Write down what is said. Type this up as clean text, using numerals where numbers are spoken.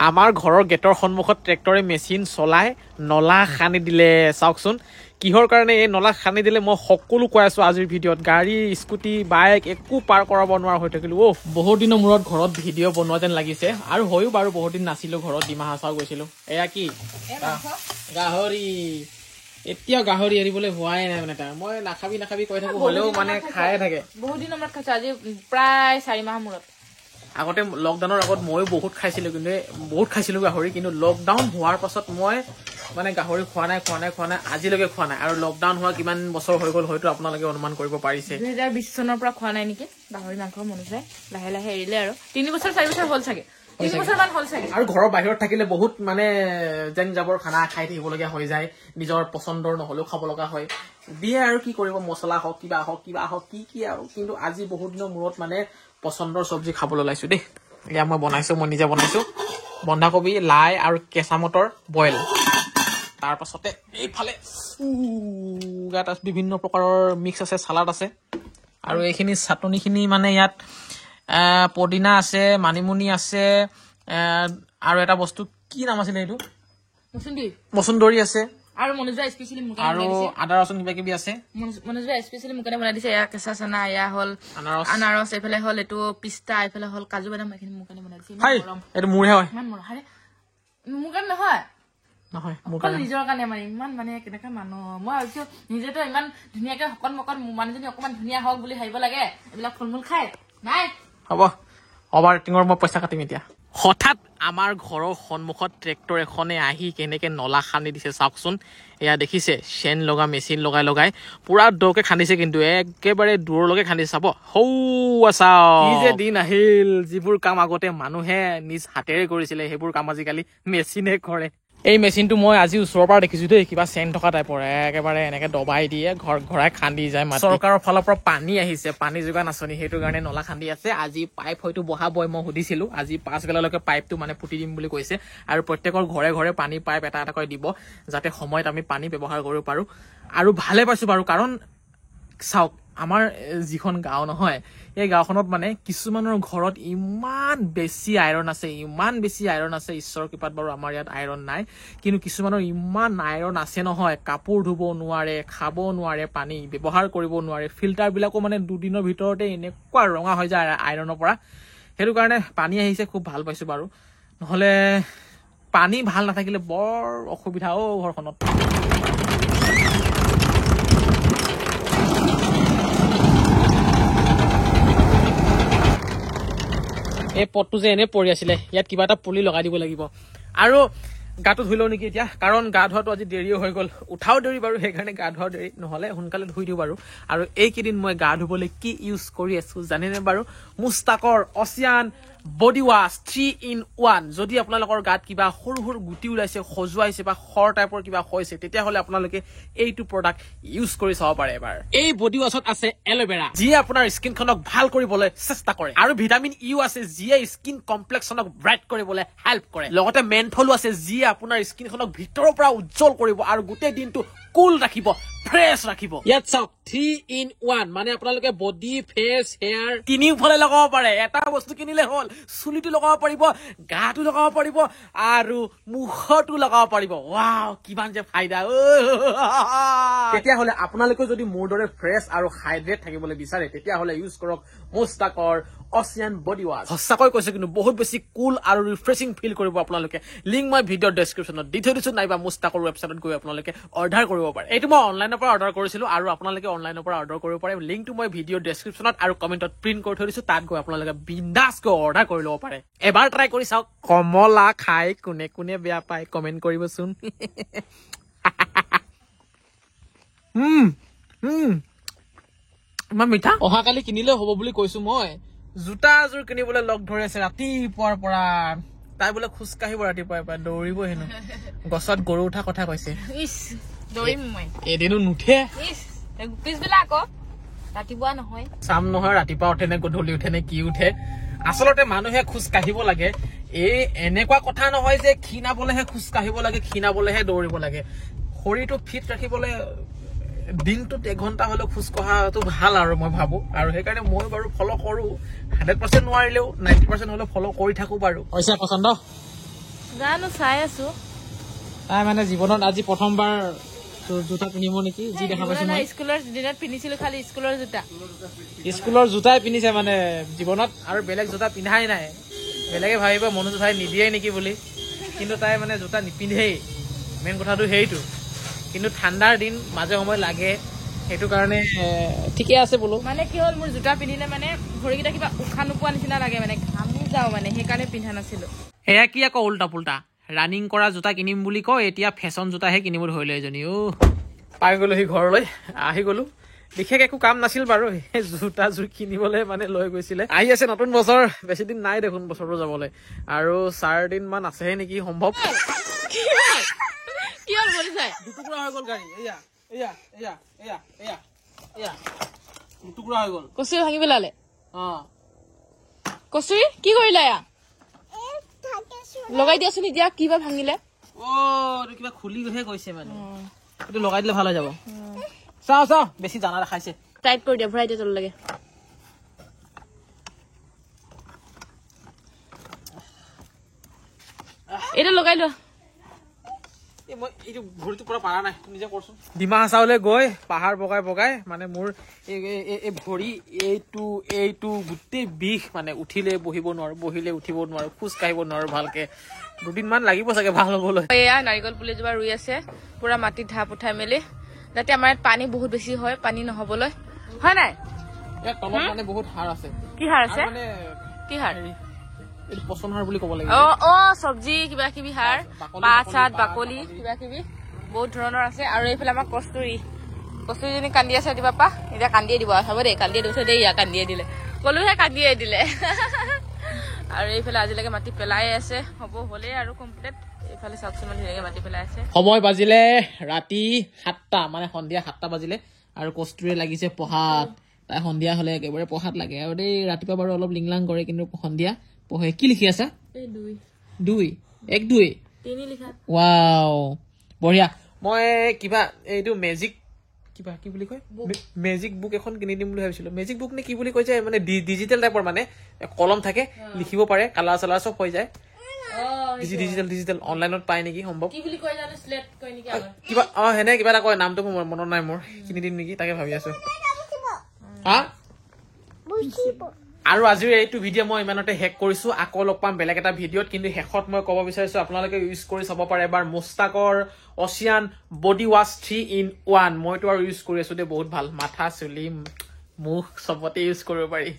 আমাৰ ঘৰৰ গেটৰ সন্মুখত ট্ৰেক্টৰে মেচিন চলাই নলা খানি দিলে চাওকচোন কিহৰ কাৰণে এই নলা খানি দিলে মই সকলো কৈ আছো আজিৰ ভিডিঅ'ত গাড়ী স্কুটি বাইক একো পাৰ কৰাব নোৱাৰা হৈ থাকিলো বহুত দিনৰ মূৰত ঘৰত ভিডিঅ' বনোৱা যেন লাগিছে আৰু হয়ও বাৰু বহুত দিন নাছিলো ঘৰত ডিমা হাছাও গৈছিলো এয়া কি গাহৰি এতিয়া গাহৰি এৰিবলৈ হোৱাই নাই মানে তাৰ মই নাখাবি কৈ থাকো হলেও মানে খায়ে থাকে বহুত দিনৰ মূৰত খাইছো আজি প্ৰায় 4 মাহ মূৰত আগতে লকডাউনৰ আগত ময়ো বহুত খাইছিলো কিন্তু বহুত খাইছিলো গাহৰি কিন্তু লকডাউন হোৱাৰ পাছত মই মানে গাহৰি খোৱা নাই আজিলৈকে খোৱা নাই আৰু লকডাউন হোৱা কিমান বছৰ হৈ গ'ল হয়তো আপোনালোকে অনুমান কৰিব পাৰিছে 2020 চনৰ পৰা খোৱা নাই নেকি গাহৰি মাংস মন যায় লাহে লাহে এৰিলে আৰু 3 বছৰ 4 বছৰ হ'ল চাগে 3 বছৰ মান হ'ল চাগে আৰু ঘৰৰ বাহিৰত থাকিলে বহুত মানে যেন যাবৰ খানা খাই থাকিবলগীয়া হৈ যায় নিজৰ পছন্দৰ নহলেও খাব লগা হয় দিয়ে আৰু কি কৰিব মছলা হওক কিবা হওক কি আৰু কিন্তু আজি বহুত দিনৰ মূৰত মানে পছন্দৰ চব্জি খাবলৈ ওলাইছো দেই এয়া মই নিজে বনাইছো বন্ধাকবি লাই আৰু কেঁচা মটৰ বইল তাৰ পাছতে এইফালে গাত বিভিন্ন প্ৰকাৰৰ মিক্স আছে সালাড আছে আৰু এইখিনি চাটনিখিনি মানে ইয়াত পদিনা আছে মানিমুনি আছে আৰু এটা বস্তু কি নাম আছিল এইটো মচুন্দৰী আছে আৰু মনোজা স্পেশালি মুকা আৰু আদা ৰসুন কিবা কিবি আছে মনোজা স্পেশালি মুকা বনাই দিছে ইয়া কেঁচা চানা ইয়া হল আনাৰস এফালে হল এটো পিস্তা এফালে হল কাজু বাদাম এখিনি মুকা বনাই দিছে এটো মুৰহে হয় ইমান মৰম হাৰে মুকা নহয় মুকা নিজৰ কাৰণে মানে ইমান মানে কেনেকা মানুহ মই ভাবিছো নিজেতো ইমান ধুনীয়াকে হকন মকন মানুহজনী অকমান ধুনীয়া হওক বুলি ভাবিব লাগে এইবিলাক ফলমূল খাই নাই হ'ব অভাৰ টিঙৰ মই পইচা কাটিম এতিয়া হঠাৎ আমাৰ ঘৰৰ সন্মুখত ট্ৰেক্টৰ এখনে আহি কেনেকে নলা খান্দি দিছে চাওকচোন এয়া দেখিছে চেন লগা মেচিন লগাই পুৰা দৌকে খান্দিছে কিন্তু একেবাৰে দূৰলৈকে খান্দিছে চাব হৌ আছা কি যে দিন আহিল যিবোৰ কাম আগতে মানুহে নিজ হাতেৰে কৰিছিলে সেইবোৰ কাম আজিকালি মেচিনে কৰে এই মেচিনটো মই আজি ওচৰৰ পৰা দেখিছো দেই কিবা চেন থকা টাইপৰ একেবাৰে এনেকে দবাই দিয়ে ঘৰাই খান্দি যায় চৰকাৰৰ ফালৰ পৰা পানী আহিছে পানী যোগান আঁচনি সেইটো কাৰণে নলা খান্দি আছে আজি পাইপ হয়তো বহাবই মই সুধিছিলো আজি 5 বেলালৈকে পাইপটো মানে পুতি দিম বুলি কৈছে আৰু প্ৰত্যেকৰ ঘৰে পানী পাইপ এটা এটাকৈ দিব যাতে সময়ত আমি পানী ব্যৱহাৰ কৰিব পাৰো আৰু ভালে পাইছো বাৰু কাৰণ চাওক আমাৰ যিখন গাঁও নহয় এই গাঁওখনত মানে কিছুমানৰ ঘৰত ইমান বেছি আইৰণ আছে ঈশ্বৰৰ কৃপাত বাৰু আমাৰ ইয়াত আইৰণ নাই কিন্তু কিছুমানৰ ইমান আইৰণ আছে নহয় কাপোৰ ধুব নোৱাৰে খাব নোৱাৰে পানী ব্যৱহাৰ কৰিব নোৱাৰে ফিল্টাৰ বিলাকো মানে দুদিনৰ ভিতৰতে এনেকুৱা ৰঙা হৈ যায় আইৰণৰ পৰা সেইটো কাৰণে পানী আহিছে খুব ভাল পাইছো বাৰু নহলে পানী ভাল নাথাকিলে বৰ অসুবিধা ঘৰখনত এই পটটো যে এনে পৰি আছিলে ইয়াত কিবা এটা পুলি লগাই দিব লাগিব আৰু গাটো ধুই লওঁ নেকি এতিয়া কাৰণ গা ধোৱাটো আজি দেৰিও হৈ গ'ল উঠাও দেৰি বাৰু সেইকাৰণে গা ধোৱাও দেৰি নহলে সোনকালে ধুই দিওঁ বাৰু আৰু এইকেইদিন মই গা ধুবলৈ কি ইউজ কৰি আছো জানেনে বাৰু মুস্তাকৰ অচিয়ান বডি ৱাছ 3-in-1 যদি আপোনালোকৰ গাত কিবা সৰু সৰু গুটি ওলাইছে খজুৱাইছে বা খৰ টাইপৰ কিবা হৈছে তেতিয়াহ'লে আপোনালোকে এইটো প্ৰডাক্ট ইউজ কৰি চাব পাৰে এবাৰ এই বডি ৱাছত আছে এল'ভেৰা যিয়ে আপোনাৰ স্কিনখনক ভাল কৰিবলৈ চেষ্টা কৰে আৰু ভিটামিন ইউ আছে যিয়ে স্কিন কমপ্লেক্সনক ব্ৰাইট কৰিবলৈ হেল্প কৰে লগতে মেন্থলো আছে যিয়ে আপোনাৰ স্কিনখনক ভিতৰৰ পৰা উজ্জ্বল কৰিব আৰু গোটেই দিনটো কুল ৰাখিব ফ্ৰেছ ৰাখিব ইয়াত চাওক 3-in-1 মানে আপোনালোকে বডি ফেচ হেয়াৰ তিনিওফালে লগাব পাৰে এটা বস্তু কিনিলে হ'ল চুলিটো লগাব পাৰিব গাটো লগাব পাৰিব আৰু মুখটো লগাব পাৰিব ওৱাও কিমান যে ফাইদা তেতিয়াহ'লে আপোনালোকে যদি মোৰ দৰে ফ্ৰেছ আৰু হাইড্ৰেট থাকিবলৈ বিচাৰে তেতিয়াহ'লে ইউজ কৰক মুস্তাকৰ অচিয়ান বডি ৱাছ সঁচাকৈ কৈছে কিন্তু বহুত বেছি কুল আৰু ৰিফ্ৰেছিং ফিল কৰিব আপোনালোকে লিংক মই ভিডিঅ'ৰ ডেছক্ৰিপশ্যনত দি থৈ দিছো নাইবা মুস্তাকৰ ৱেবছাইটত গৈ আপোনালোকে অৰ্ডাৰ কৰিব পাৰে এইটো মই অনলাইনৰ পৰা অৰ্ডাৰ কৰিছিলো আৰু আপোনালোকে অনলাইনৰ পৰা অৰ্ডাৰ কৰিব পাৰে লিংকটো মই ভিডিঅ'ৰ ডেছক্ৰিপশ্যনত আৰু কমেণ্টত প্ৰিণ্ট কৰি থৈ দিছো তাত গৈ আপোনালোকে বিন্দাছকৈ অৰ্ডাৰ কৰি ল'ব পাৰে এবাৰ ট্ৰাই কৰি চাওক কমলা খাই কোনে কোনে বেয়া পায় কমেণ্ট কৰিবচোন ইমান মিঠা অহাকালি কিনিলেও হ'ব বুলি কৈছো মই জোতা এযোৰ কিনিবলৈ লগ ধৰি আছে ৰাতিপুৱাৰ পৰা তাই বোলে খোজ কাঢ়িব ৰাতিপুৱাৰ পৰা দৌৰিব হেনো গছত গৰু উঠা কথা কৈছে এদিনো নুঠে পিছবেলা আকৌ ৰাতিপুৱা নহয় চাম নহয় ৰাতিপুৱা উঠে নে গধূলি উঠে নে কি উঠে আচলতে মানুহে খোজ কাঢ়িব লাগে এই এনেকুৱা কথা নহয় যে ক্ষীণাবলেহে খোজ কাঢ়িব লাগে ক্ষীণাবলেহে দৌৰিব লাগে শৰীৰটো ফিট ৰাখিবলৈ দিনটোত 1 ঘণ্টা হলেও খোজ কঢ়াটো ভাল আৰু মই ভাবো আৰু সেইকাৰণে মই বাৰু ফলো কৰো 100% নোৱাৰিলেও 90% হলেও ফলো কৰি থাকো বাৰু হৈছে পছন্দ জানো চাই আছো তাই মানে জীৱনত আজি প্ৰথমবাৰ জোতা পিন্ধিব নেকি যি দেখা পাইছো মই স্কুলৰ দিনত পিন্ধিছিলো খালি স্কুলৰ জোতা স্কুলৰ জোতাই পিন্ধিছে মানে জীৱনত আৰু বেলেগ জোতা পিন্ধাই নাই বেলেগে ভাবিব মনোজ ভাই নিদিয়ে নেকি বুলি কিন্তু তাই মানে জোতা নিপিন্ধেই মেইন কথাটো সেইটো কিন্তু ঠাণ্ডাৰ দিন মাজে সময় লাগে সেইটো কাৰণে ঠিকে আছে বোলো মানে কি হ'ল মোৰ জোতা পিন্ধিলে মানে ভৰিকেইটা কিবা উশাহ নোপোৱা নিচিনা লাগে মানে ঘামি যাওঁ মানে সেইকাৰণে পিন্ধা নাছিলো এয়া কি আকৌ উল্টা পুল্টা ৰানিং কৰা জোতা কিনিম বুলি কয় এতিয়া ফেশ্বন জোতাহে কিনিব ধৰিলে এজনী পাই গ'লো সি ঘৰলৈ আহি গ'লো বিশেষ একো কাম নাছিল বাৰু সেই জোতাযোৰ কিনিবলৈ মানে লৈ গৈছিলে আহি আছে নতুন বছৰ বেছি দিন নাই দেখোন বছৰটো যাবলৈ আৰু 4 দিন মান আছেহে নেকি সম্ভৱ কি হ'ল বলি চাই দুটুকুৰা হৈ গ'ল গাড়ী এয়া দুটুকুৰা হৈ গ'ল কচি ভাঙি পেলালে অ কচি কি কৰিলা এয়া লগাই দিয়াচোন এতিয়া কিবা ভাঙিলে এইটো কিবা খুলি গৈহে গৈছে মানে এইটো লগাই দিলে ভাল হৈ যাব চাও বেছি জানা দেখাইছে টাইট কৰি দিয়া ভৰাই দিয়া তললৈকে এটা লগাই লোৱা ডিমা হাছাওলৈ গৈ পাহাৰ বগাই মানে মোৰ এই ভৰি এইটো গোটেই বিষ মানে উঠিলে বহিব নোৱাৰো বহিলে উঠিব নোৱাৰো খোজ কাঢ়িব নোৱাৰো ভালকে 2 দিনমান লাগিব চাগে ভাল হবলৈ এয়া নাৰিকল পুলিজোপা ৰুই আছে পুৰা মাটিত ঢাপ উঠাই মেলি যাতে আমাৰ ইয়াত পানী বহুত বেছি হয় পানী নহবলৈ হয় নাই ইয়াত তলত মানে বহুত সাৰ আছে কি সাৰ আছে কি সাৰ এইটো পচন সাৰ বুলি ক'ব লাগিব চব্জি কিবা কিবি সাৰ পাত চাত বাকলি কিবা কিবি বহুত ধৰণৰ আছে আৰু এইফালে আমাৰ কস্তুৰীজনী কান্দি আছে ৰাতিপুৱা পা এতিয়া কান্দিয়ে দিব হ'ব দেই কান্দিয়ে দিছে দেই ইয়াক কান্দিয়ে দিলে কলোহে কান্দিয়ে দিলে আৰু এইফালে আজিলৈকে মাটি পেলাই আছে হ'লেই আৰু কমপ্লিট এইফালে চাওকচোন ধুনীয়াকে মাটি পেলাই আছে সময় বাজিলে ৰাতি 7টা মানে সন্ধিয়া 7টা বাজিলে আৰু কস্তুৰীয়ে লাগিছে পঢ়াত তাই সন্ধিয়া হলে একেবাৰে পঢ়াত লাগে আৰু দেই ৰাতিপুৱা বাৰু অলপ লিংলাং কৰে কিন্তু সন্ধিয়া পঢ়ে কি লিখি আছা 2 1 2 3 লিখা ৱাও বঢ়িয়া মই কিবা এইটো মেজিক কিবা কি বুলি কয় মেজিক বুক এখন কিনি দিম বুলি ভাবিছিলো মেজিক বুক নে কি বুলি কৈছে মানে ডিজিটেল টাইপৰ মানে কলম থাকে লিখিব পাৰে কালাৰ চালাৰ চব হৈ যায় ডিজিটেল অনলাইনত পায় নেকি সম্ভৱ কি বুলি কয় জানো স্লেট কয় নেকি কিবা হেনে কিবা এটা কয় নামটো মোৰ মনত নাই মোৰ কিনি দিম নেকি তাকে ভাবি আছো আৰু আজিৰ এইটো ভিডিঅ' মই ইমানতে শেষ কৰিছো আকৌ লগ পাম বেলেগ এটা ভিডিঅ'ত কিন্তু শেষত মই ক'ব বিচাৰিছো আপোনালোকে ইউজ কৰি চাব পাৰে এবাৰ মুস্তাকৰ অচিয়ান বডি ৱাছ 3 in 1 মইতো আৰু ইউজ কৰি আছো দেই বহুত ভাল মাথা চুলি মুখ চবতে ইউজ কৰিব পাৰি